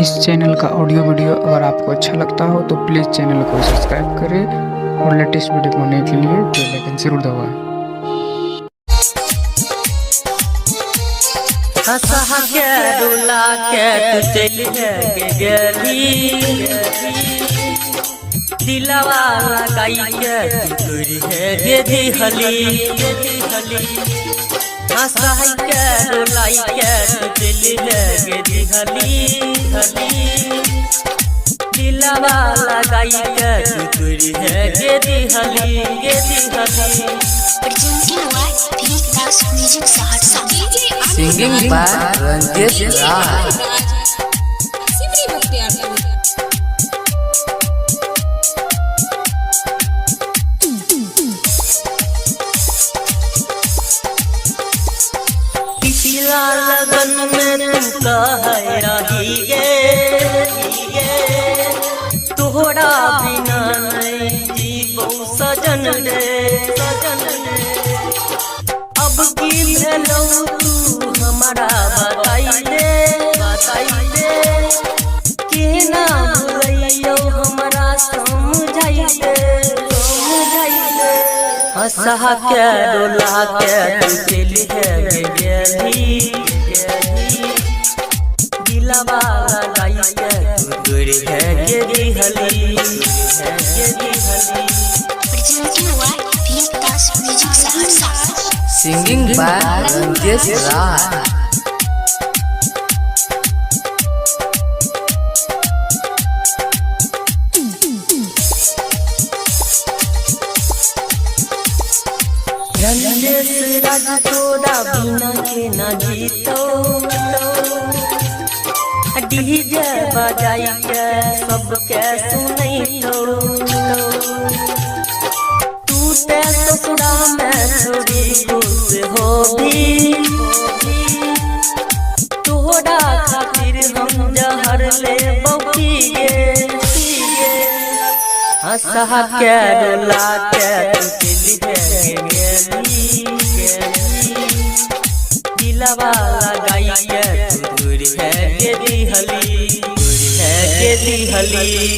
इस channel का audio video अगर आपको अच्छा लगता हो तो प्लीज़ चैनल को सब्सक्राइब करें और लेटेस्ट वीडियो पाने के लिए बेल आइकन जरूर दबाएं। हंसा के रुला के तू चली गेली दिलवा लगाई के तोरी है गे दिहली हंसा के रुलाई के तू चली गे दिहली दिलवा लगाई के तोरी है गे दिहली Singing by Ranjesh Raj. पिछला लगन में तू कहे रही गे तोहरा बिना नहीं जीवो सजन रे अब की भेलो तू हमारा बताई दे के ना भूलियो हमारा समझाई दे हंसा के डोला के तू चली गेली दिलवा लगाई के तू तोरी है गे दिहली Singing by Ranjesh Raj. Ranjesh राज तोरा बिना के ना जीतो डीजे बजाई के सबके सुनई तू ते ससुरा में छोड़ी खुश हो भी तोहरा खातिर हम जहर ले पिए हंसा के डोला के तू चली गेली दिलवा लगाई के तू दूर है गे दिहली